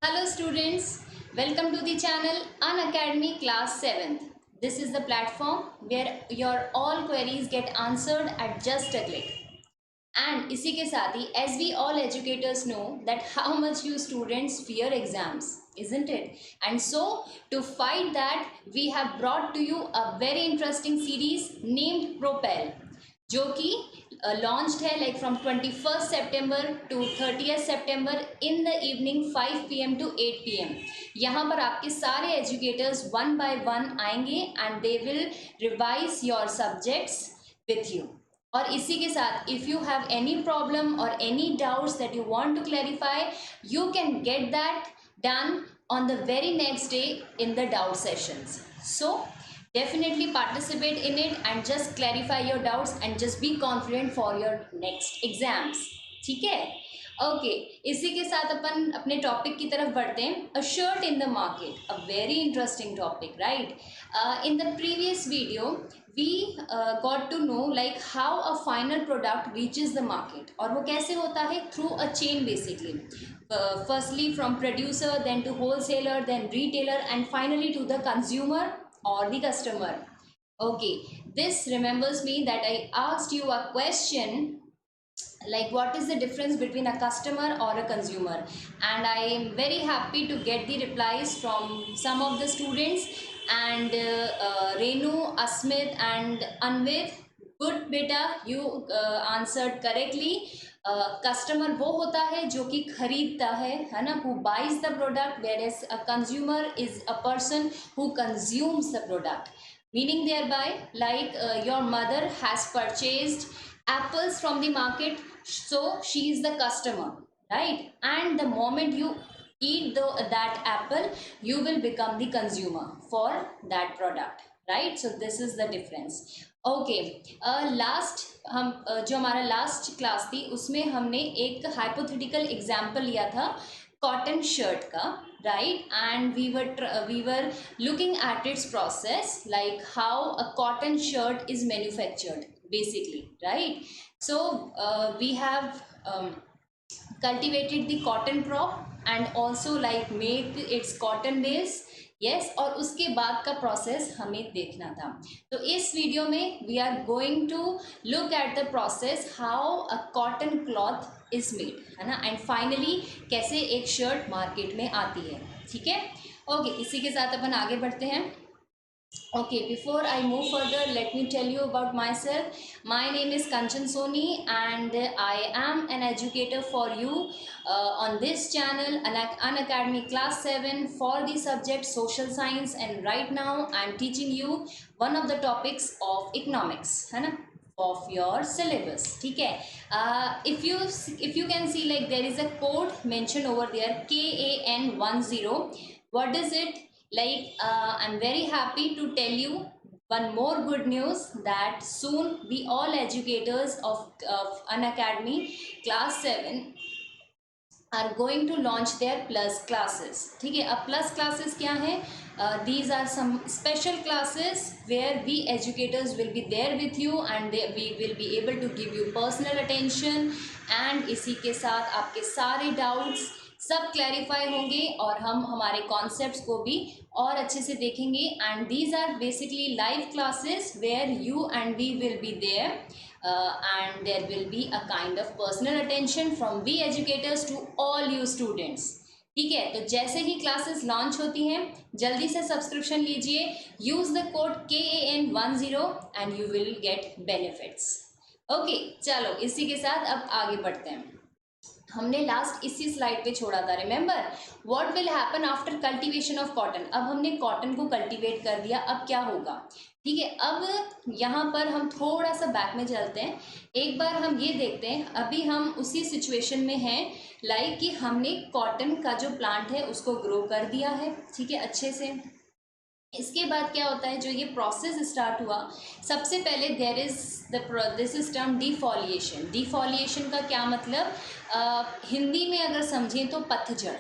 Hello students, welcome to the channel Unacademy Class 7th. This is the platform where your all queries get answered at just a click. And इसी के साथ ही as we all educators know that how much you students fear exams, isn't it? And so to fight that we have brought to you a very interesting series named Propel, जो कि launched है like from 21st September to 30th September in the evening 5 PM to 8 PM. यहाँ पर आपके सारे educators one by one आएंगे and they will revise your subjects with you. और इसी के साथ if you have any problem or any doubts that you want to clarify, you can get that done on the very next day in the doubt sessions. So definitely participate in it and just clarify your doubts and just be confident for your next exams. ठीक है? Okay इसी के साथ अपन अपने topic की तरफ बढ़ते हैं. A shirt in the market, a very interesting topic, right? In the previous video we got to know like how a final product reaches the market, और वो कैसे होता है? Through a chain basically. Firstly from producer, then to wholesaler, then retailer, and finally to the consumer or the customer. Okay, this remembers me that I asked you a question like what is the difference between a customer or a consumer, and I am very happy to get the replies from some of the students, and Renu, Asmit and Anvit, good beta, you answered correctly. Customer वो होता है जो कि खरीदता है ना, who buys the product, whereas a consumer is a person who consumes the product. Meaning thereby, like your mother has purchased apples from the market, so she is the customer, right? And the moment you eat that apple, you will become the consumer for that product, right? So this is the difference. Okay last हम जो हमारा last class थी उसमें हमने एक hypothetical example लिया था cotton shirt का, right? And we were looking at its process like how a cotton shirt is manufactured basically, right? So we have cultivated the cotton crop and also like made its cotton base. Yes और उसके बाद का process हमें देखना था. तो इस video में we are going to look at the process how a cotton cloth is made, है ना, एंड फाइनली कैसे एक शर्ट मार्केट में आती है. ठीक है? ओके इसी के साथ अपन आगे बढ़ते हैं. Okay, before I move further, let me tell you about myself. My name is Kanchan Soni and I am an educator for you on this channel, Unacademy Class 7 for the subject Social Science, and right now I am teaching you one of the topics of economics, है ना, of your syllabus. ठीक है? If you can see like there is a code mentioned over there, KAN10. What is it? Like I'm very happy to tell you one more good news that soon we all educators of Unacademy Class 7 are going to launch their plus classes. ठीक है? अब plus classes क्या है? These are some special classes where we educators will be there with you and we will be able to give you personal attention, and इसी के साथ आपके सारे doubts सब क्लैरिफाई होंगे और हम हमारे कॉन्सेप्ट्स को भी और अच्छे से देखेंगे. And these are basically live classes where you and we will be there and there will be a kind of personal attention from we educators to all you students. ठीक है? तो जैसे ही क्लासेस लॉन्च होती हैं जल्दी से subscription लीजिए, use the code KAN10 and you will get benefits. Okay चलो इसी के साथ अब आगे बढ़ते हैं. हमने लास्ट इसी स्लाइड पे छोड़ा था, remember what will happen after cultivation of cotton. अब हमने कॉटन को कल्टीवेट कर दिया, अब क्या होगा? ठीक है, अब यहाँ पर हम थोड़ा सा बैक में चलते हैं. एक बार हम ये देखते हैं, अभी हम उसी सिचुएशन में हैं लाइक कि हमने कॉटन का जो प्लांट है उसको ग्रो कर दिया है, ठीक है, अच्छे से. इसके बाद क्या होता है, जो ये प्रोसेस स्टार्ट हुआ, सबसे पहले there is this is term defoliation. Defoliation का क्या मतलब? हिंदी में अगर समझें तो पतझड़.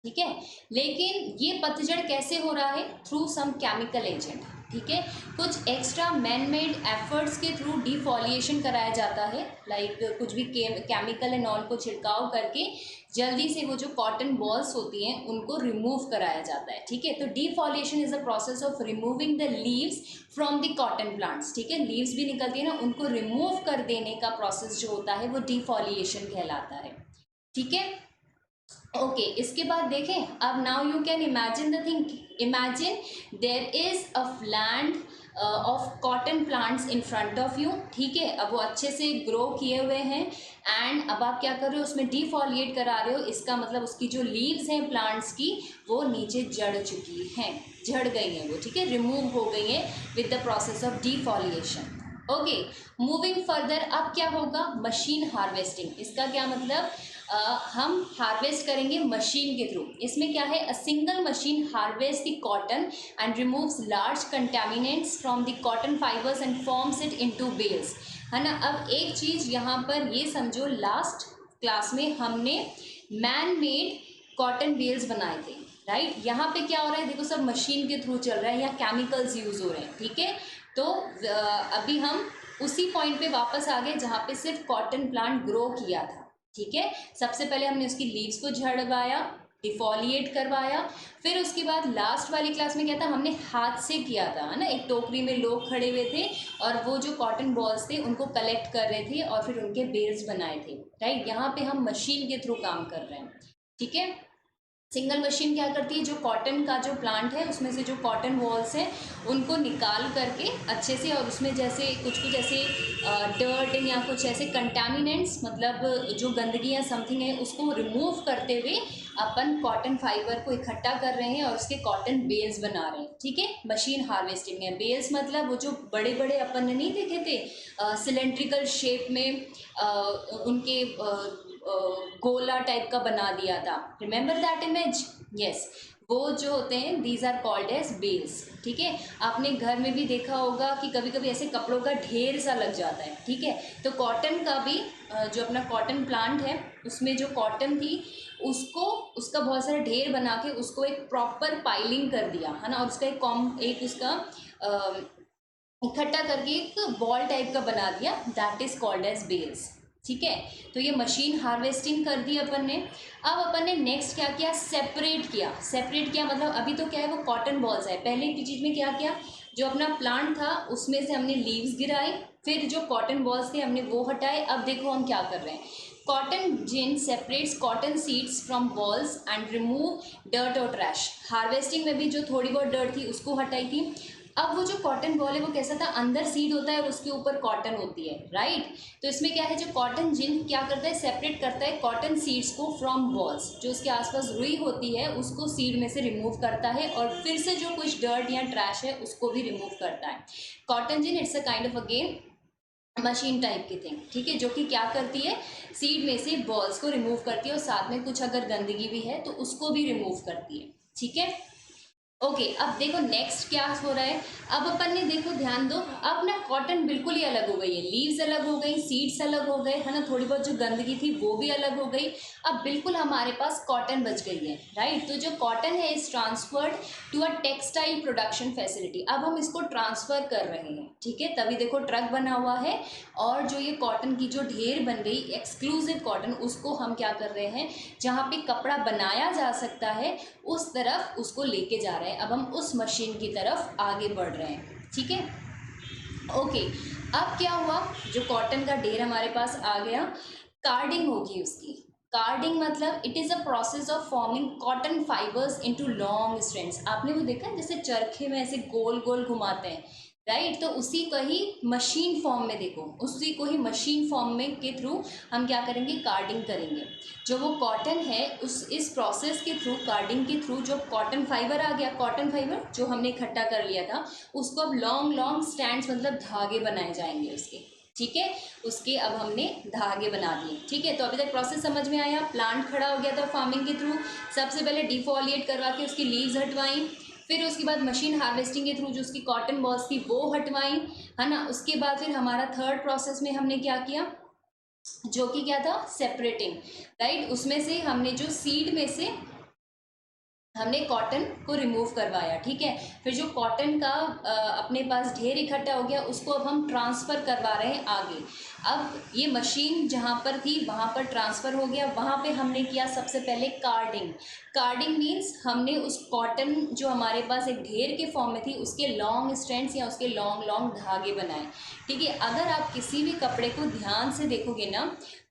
ठीक है, लेकिन ये पतझड़ कैसे हो रहा है? Through some chemical agent. ठीक है। कुछ एक्स्ट्रा मैन मेड एफर्ट्स के थ्रू डिफॉलिएशन कराया जाता है, लाइक कुछ भी केमिकल एंड ऑल को छिड़काव करके जल्दी से वो जो कॉटन बॉल्स होती हैं उनको रिमूव कराया जाता है, ठीक है। तो defoliation is a process of removing the leaves from the cotton plants, ठीक है। लीव्स भी निकलती है ना, उनको रिमूव कर देने का प्रोसेस जो होता है वो डिफॉलिएशन कहलाता है, ठीक है। ओके, इसके बाद देखें, अब now you can imagine the thing, imagine there is a land of cotton plants in front of you, ठीक है। अब वो अच्छे से ग्रो किए हुए हैं एंड अब आप क्या कर रहे हो, उसमें डिफॉलिएट करा रहे हो। इसका मतलब उसकी जो लीव्स हैं प्लांट्स की वो नीचे जड़ चुकी हैं, झड़ गई हैं वो, ठीक है, रिमूव हो गई हैं with the process of defoliation. Okay, moving further, अब क्या होगा, मशीन हार्वेस्टिंग। इसका क्या मतलब, हम हार्वेस्ट करेंगे मशीन के थ्रू। इसमें क्या है, a single machine harvest the cotton and removes large contaminants from the cotton fibres and forms it into bales, है ना। अब एक चीज़ यहाँ पर ये समझो, लास्ट क्लास में हमने मैन मेड कॉटन बेल्स बनाए थे, राइट। यहाँ पे क्या हो रहा है, देखो सब मशीन के थ्रू चल रहा है या केमिकल्स यूज़ हो रहे हैं, ठीक है। तो अभी हम उसी पॉइंट पे वापस आ गए जहाँ पे सिर्फ कॉटन प्लांट ग्रो किया था, ठीक है। सबसे पहले हमने उसकी लीव्स को झड़वाया, डिफॉलिएट करवाया, फिर उसके बाद लास्ट वाली क्लास में क्या था, हमने हाथ से किया था, है ना। एक टोकरी में लोग खड़े हुए थे और वो जो कॉटन बॉल्स थे उनको कलेक्ट कर रहे थे और फिर उनके बेल्स बनाए थे, राइट। यहाँ पे हम मशीन के थ्रू काम कर रहे हैं, ठीक है। सिंगल मशीन क्या करती है, जो कॉटन का जो प्लांट है उसमें से जो कॉटन वॉल्स हैं उनको निकाल करके अच्छे से, और उसमें जैसे कुछ कुछ ऐसे डर्ट या कुछ ऐसे कंटामिनेंट्स, मतलब जो गंदगी या समथिंग है उसको रिमूव करते हुए अपन कॉटन फाइबर को इकट्ठा कर रहे हैं और उसके कॉटन बेल्स बना रहे हैं, ठीक है। मशीन हार्वेस्टिंग है। बेल्स मतलब वो जो बड़े बड़े अपन ने नहीं देखे थे सिलेंड्रिकल शेप में, उनके गोला टाइप का बना दिया था, रिमेंबर दैट इमेज, यस। वो जो होते हैं these are called as bales, ठीक है। आपने घर में भी देखा होगा कि कभी कभी ऐसे कपड़ों का ढेर सा लग जाता है, ठीक है। तो कॉटन का भी जो अपना कॉटन प्लांट है उसमें जो कॉटन थी उसको, उसका बहुत सारा ढेर बना के उसको एक प्रॉपर पाइलिंग कर दिया, है ना। और उसका एक उसका इकट्ठा करके एक बॉल टाइप का बना दिया, that is called as bales, ठीक है। तो ये मशीन हार्वेस्टिंग कर दी अपन ने। अब अपन ने नेक्स्ट क्या किया, सेपरेट किया। सेपरेट किया मतलब अभी तो क्या है, वो कॉटन बॉल्स है। पहले की चीज़ में क्या किया, जो अपना प्लांट था उसमें से हमने लीव्स गिराए, फिर जो कॉटन बॉल्स थे हमने वो हटाए। अब देखो हम क्या कर रहे हैं, cotton gin separates cotton seeds from bolls and remove dirt और ट्रैश। हार्वेस्टिंग में भी जो थोड़ी बहुत डर्ट थी उसको हटाई थी। अब वो जो कॉटन बॉल है वो कैसा था, अंदर सीड होता है और उसके ऊपर कॉटन होती है, राइट। तो इसमें क्या है, जो कॉटन जिन क्या करता है, सेपरेट करता है कॉटन सीड्स को फ्रॉम बॉल्स। जो उसके आसपास रुई होती है उसको सीड में से रिमूव करता है और फिर से जो कुछ डर्ट या ट्रैश है उसको भी रिमूव करता है। Cotton gin it's a kind of again machine type की थिंग, ठीक है, जो कि क्या करती है, सीड में से बॉल्स को रिमूव करती है और साथ में कुछ अगर गंदगी भी है तो उसको भी रिमूव करती है, ठीक है। ओके, अब देखो नेक्स्ट क्या हो रहा है। अब अपन ने देखो ध्यान दो, अब ना कॉटन बिल्कुल ही अलग हो गई है, लीव्स अलग हो गई, सीड्स अलग हो गए, है ना। थोड़ी बहुत जो गंदगी थी वो भी अलग हो गई। अब बिल्कुल हमारे पास कॉटन बच गई है, राइट। तो जो कॉटन है is transferred to a textile production facility. अब हम इसको ट्रांसफर कर रहे हैं, ठीक है। तभी देखो ट्रक बना हुआ है और जो ये कॉटन की जो ढेर बन गई एक्सक्लूसिव कॉटन, उसको हम क्या कर रहे हैं, जहाँ पे कपड़ा बनाया जा सकता है उस तरफ उसको लेके जा रहे हैं। अब हम उस मशीन की तरफ आगे बढ़ रहे हैं, ठीक है। ओके, अब क्या हुआ, जो कॉटन का ढेर हमारे पास आ गया, कार्डिंग होगी उसकी। कार्डिंग मतलब it is a process of forming cotton fibres into long strands. आपने वो देखा है जैसे चरखे में ऐसे गोल गोल घुमाते हैं, राइट। तो उसी को ही मशीन फॉर्म में देखो, उसी को ही मशीन फॉर्म में के थ्रू हम क्या करेंगे, कार्डिंग करेंगे। जो वो कॉटन है उस इस प्रोसेस के थ्रू, कार्डिंग के थ्रू, जो कॉटन फाइबर आ गया, कॉटन फाइबर जो हमने इकट्ठा कर लिया था उसको अब लॉन्ग लॉन्ग स्टैंड्स मतलब धागे बनाए जाएंगे उसके, ठीक है। उसके अब हमने धागे बना दिए, ठीक है। तो अभी तक प्रोसेस समझ में आया। प्लांट खड़ा हो गया था फार्मिंग के थ्रू, सबसे पहले डिफॉलिएट करवा के उसकी लीव्स हटवाई, फिर उसके बाद मशीन हार्वेस्टिंग के थ्रू जो उसकी कॉटन बॉल्स थी वो हटवाई, है ना। उसके बाद फिर हमारा थर्ड प्रोसेस में हमने क्या किया, जो कि क्या था, सेपरेटिंग, राइट। उसमें से हमने जो सीड में से हमने कॉटन को रिमूव करवाया, ठीक है। फिर जो कॉटन का अपने पास ढेर इकट्ठा हो गया उसको अब हम ट्रांसफ़र करवा रहे हैं आगे। अब ये मशीन जहाँ पर थी वहाँ पर ट्रांसफ़र हो गया, वहाँ पे हमने किया सबसे पहले कार्डिंग। कार्डिंग मीन्स हमने उस कॉटन जो हमारे पास एक ढेर के फॉर्म में थी उसके लॉन्ग स्ट्रैंड्स या उसके लॉन्ग लॉन्ग धागे बनाए, ठीक है। अगर आप किसी भी कपड़े को ध्यान से देखोगे ना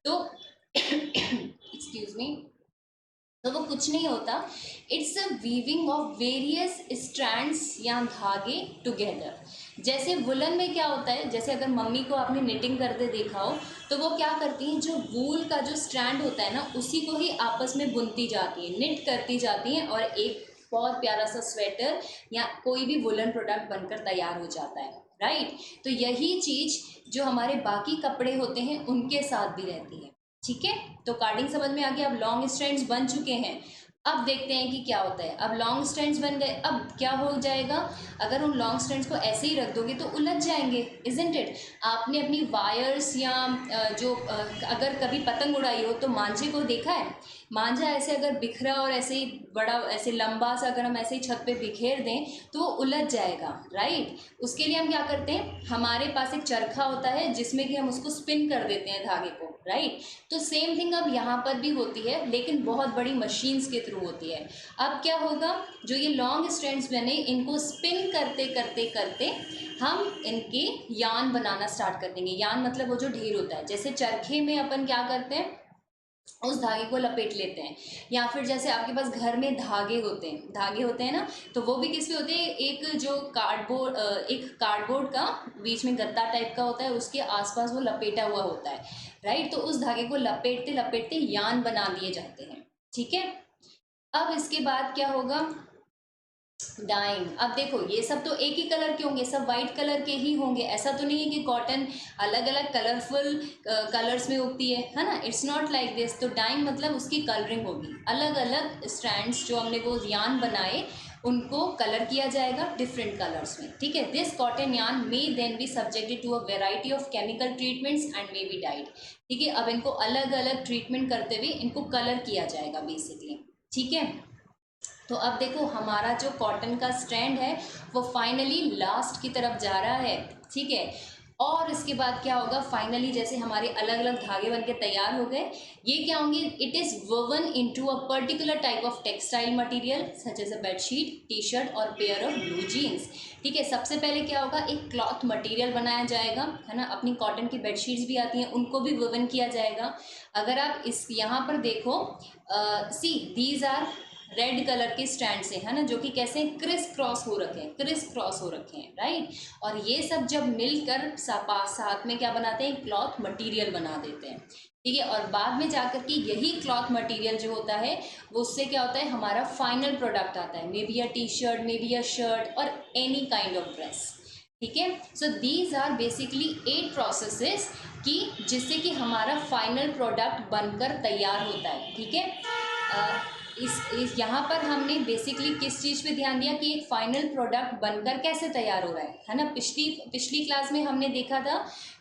तो एक्सक्यूज़ मी, तो वो कुछ नहीं होता, it's a weaving of various strands या धागे टुगेदर। जैसे वुलन में क्या होता है, जैसे अगर मम्मी को आपने निटिंग करते देखा हो तो वो क्या करती हैं, जो वूल का जो स्ट्रैंड होता है ना उसी को ही आपस में बुनती जाती हैं, निट करती जाती हैं और एक बहुत प्यारा सा स्वेटर या कोई भी वुलन प्रोडक्ट बनकर तैयार हो जाता है, राइट। तो यही चीज़ जो हमारे बाकी कपड़े होते हैं उनके साथ भी रहती है, ठीक है। तो कार्डिंग समझ में आ गया। अब लॉन्ग स्ट्रैंड्स बन चुके हैं, अब देखते हैं कि क्या होता है। अब लॉन्ग स्ट्रैंड्स बन गए, अब क्या हो जाएगा, अगर उन लॉन्ग स्ट्रैंड्स को ऐसे ही रख दोगे तो उलझ जाएंगे, इजंट इट। आपने अपनी वायर्स या अगर कभी पतंग उड़ाई हो तो मांझे को देखा है, मांझा ऐसे अगर बिखरा और ऐसे ही बड़ा ऐसे लंबा सा अगर हम ऐसे ही छत पे बिखेर दें तो वो उलझ जाएगा, राइट। उसके लिए हम क्या करते हैं, हमारे पास एक चरखा होता है जिसमें कि हम उसको स्पिन कर देते हैं धागे को, राइट। तो सेम थिंग अब यहाँ पर भी होती है लेकिन बहुत बड़ी मशीन्स के थ्रू होती है। अब क्या होगा, जो ये लॉन्ग स्ट्रैंड्स बने इनको स्पिन करते करते करते हम इनके यान बनाना स्टार्ट कर देंगे। यान मतलब वो जो ढेर होता है, जैसे चरखे में अपन क्या करते हैं उस धागे को लपेट लेते हैं, या फिर जैसे आपके पास घर में धागे होते हैं ना, तो वो भी किस पे होते हैं, एक जो एक कार्डबोर्ड का बीच में गत्ता टाइप का होता है उसके आसपास वो लपेटा हुआ होता है, राइट। तो उस धागे को लपेटते लपेटते यान बना दिए जाते हैं, ठीक है। अब इसके बाद क्या होगा, डाइंग। अब देखो ये सब तो एक ही कलर के होंगे, सब वाइट कलर के ही होंगे, ऐसा तो नहीं है कि कॉटन अलग अलग कलरफुल कलर्स में उगती है ना, इट्स नॉट लाइक दिस। तो डाइंग मतलब उसकी कलरिंग होगी, अलग अलग स्ट्रैंड्स जो हमने वो यान बनाए उनको कलर किया जाएगा डिफरेंट कलर्स में, ठीक है। This cotton yarn may then be subjected to a variety of chemical treatments and may be dyed, ठीक है। अब इनको अलग अलग ट्रीटमेंट करते हुए इनको कलर किया जाएगा बेसिकली, ठीक है। तो अब देखो हमारा जो कॉटन का स्ट्रैंड है वो फाइनली लास्ट की तरफ जा रहा है, ठीक है। और इसके बाद क्या होगा, फाइनली जैसे हमारे अलग अलग धागे बनके तैयार हो गए, ये क्या होंगे, it is woven into a particular type of textile material such as a bedsheet, T shirt और पेयर ऑफ ब्लू जीन्स, ठीक है। सबसे पहले क्या होगा, एक क्लॉथ मटेरियल बनाया जाएगा, है ना। अपनी कॉटन की बेडशीट्स भी आती हैं उनको भी वोवन किया जाएगा। अगर आप इस यहाँ पर देखो, see these are red colour के स्टैंड से, है ना, जो कि कैसे क्रिस क्रॉस हो रखे हैं, क्रिस क्रॉस हो रखे हैं, राइट। और ये सब जब मिलकर साथ में क्या बनाते हैं, क्लॉथ मटेरियल बना देते हैं, ठीक है। और बाद में जाकर के यही क्लॉथ मटेरियल जो होता है वो उससे क्या होता है, हमारा फाइनल प्रोडक्ट आता है, may be a T shirt, may be a shirt और एनी काइंड ऑफ ड्रेस, ठीक है। So these are basically 8 processes कि जिससे कि हमारा फाइनल प्रोडक्ट बनकर तैयार होता है, ठीक है। इस यहाँ पर हमने बेसिकली किस चीज़ पे ध्यान दिया कि एक फाइनल प्रोडक्ट बनकर कैसे तैयार हो रहा है ना। पिछली क्लास में हमने देखा था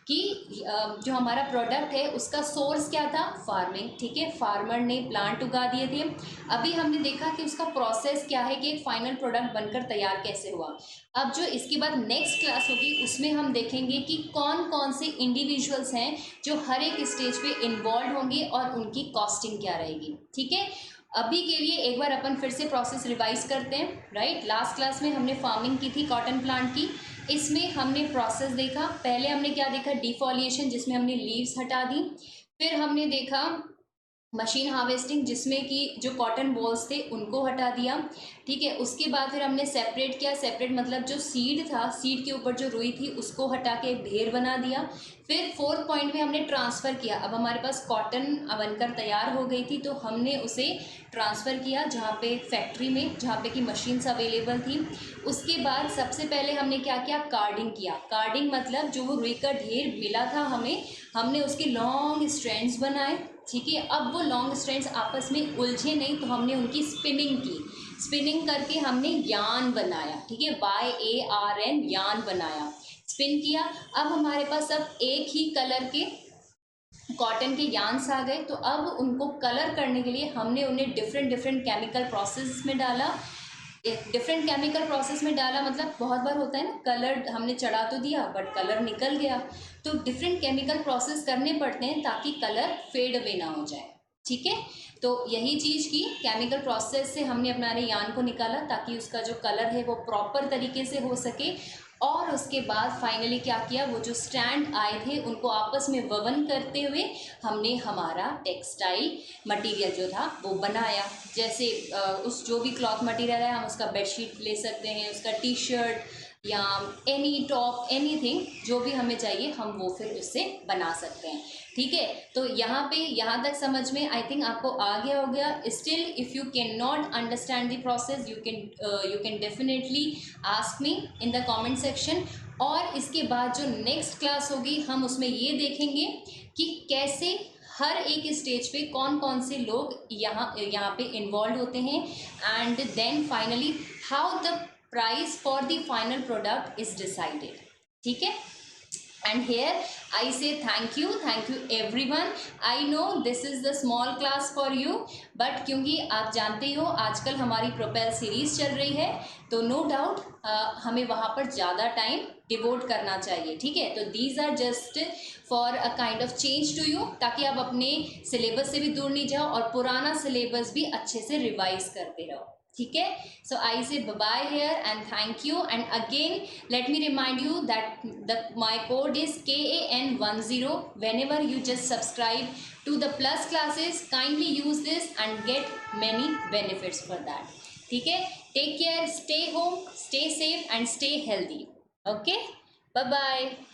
कि जो हमारा प्रोडक्ट है उसका सोर्स क्या था, फार्मिंग, ठीक है। फार्मर ने प्लांट उगा दिए थे। अभी हमने देखा कि उसका प्रोसेस क्या है कि एक फाइनल प्रोडक्ट बनकर तैयार कैसे हुआ। अब जो इसके बाद नेक्स्ट क्लास होगी उसमें हम देखेंगे कि कौन कौन से इंडिविजुअल्स हैं जो हर एक स्टेज पे इन्वॉल्व होंगे और उनकी कॉस्टिंग क्या रहेगी, ठीक है। अभी के लिए एक बार अपन फिर से प्रोसेस रिवाइज करते हैं, राइट। लास्ट क्लास में हमने फार्मिंग की थी कॉटन प्लांट की, इसमें हमने प्रोसेस देखा। पहले हमने क्या देखा, डिफॉलिएशन जिसमें हमने लीव्स हटा दी। फिर हमने देखा मशीन हार्वेस्टिंग जिसमें कि जो कॉटन बॉल्स थे उनको हटा दिया, ठीक है। उसके बाद फिर हमने सेपरेट किया, सेपरेट मतलब जो सीड था, सीड के ऊपर जो रुई थी उसको हटा के एक ढेर बना दिया। फिर 4th पॉइंट में हमने ट्रांसफ़र किया। अब हमारे पास कॉटन बनकर तैयार हो गई थी तो हमने उसे ट्रांसफ़र किया जहाँ पे फैक्ट्री में, जहाँ पे कि मशीन्स अवेलेबल थी। उसके बाद सबसे पहले हमने क्या किया, कार्डिंग किया। कार्डिंग मतलब जो वो रुई का ढेर मिला था हमें, हमने उसके लॉन्ग स्ट्रैंड्स बनाए, ठीक है। अब वो लॉन्ग स्ट्रैंड्स आपस में उलझे नहीं तो हमने उनकी स्पिनिंग की, स्पिनिंग करके हमने यान बनाया, ठीक है, YARN यान बनाया, स्पिन किया। अब हमारे पास सब एक ही कलर के कॉटन के यार्न्स आ गए, तो अब उनको कलर करने के लिए हमने उन्हें डिफरेंट डिफरेंट केमिकल प्रोसेस में डाला। डिफरेंट केमिकल प्रोसेस में डाला मतलब बहुत बार होता है ना, कलर हमने चढ़ा तो दिया बट कलर निकल गया, तो डिफरेंट केमिकल प्रोसेस करने पड़ते हैं ताकि कलर फेड अवे ना हो जाए। ठीक है, तो यही चीज़ की केमिकल प्रोसेस से हमने अपने यार्न को निकाला ताकि उसका जो कलर है वो प्रॉपर तरीके से हो सके। और उसके बाद फाइनली क्या किया, वो जो स्टैंड आए थे उनको आपस में ववन करते हुए हमने हमारा टेक्सटाइल मटेरियल जो था वो बनाया। जैसे उस जो भी क्लॉथ मटेरियल है, हम उसका बेडशीट ले सकते हैं, उसका टी शर्ट या एनी टॉप, एनीथिंग जो भी हमें चाहिए हम वो फिर उससे बना सकते हैं। ठीक है, तो यहाँ तक समझ में आई थिंक आपको आ गया हो गया। Still if you can not understand the process, you can definitely ask me in the comment section. और इसके बाद जो नेक्स्ट क्लास होगी हम उसमें ये देखेंगे कि कैसे हर एक स्टेज पे कौन कौन से लोग यहाँ पे इन्वॉल्व होते हैं, and then finally how the price for the final product is decided. ठीक है, and here I say thank you everyone. I know this is the small class for you, but क्योंकि आप जानते हो आजकल हमारी प्रोपेल सीरीज चल रही है, तो नो डाउट हमें वहाँ पर ज़्यादा टाइम डिवोट करना चाहिए। ठीक है, तो these are just for a kind of change to you, ताकि आप अपने सिलेबस से भी दूर नहीं जाओ और पुराना सिलेबस भी अच्छे से रिवाइज करते रहो। ठीक है, so I say bye bye here and thank you, and again let me remind you that my code is KAN10. whenever you just subscribe to the plus classes, kindly use this and get many benefits for that. ठीक है, take care, stay home, stay safe and stay healthy. Okay, bye bye.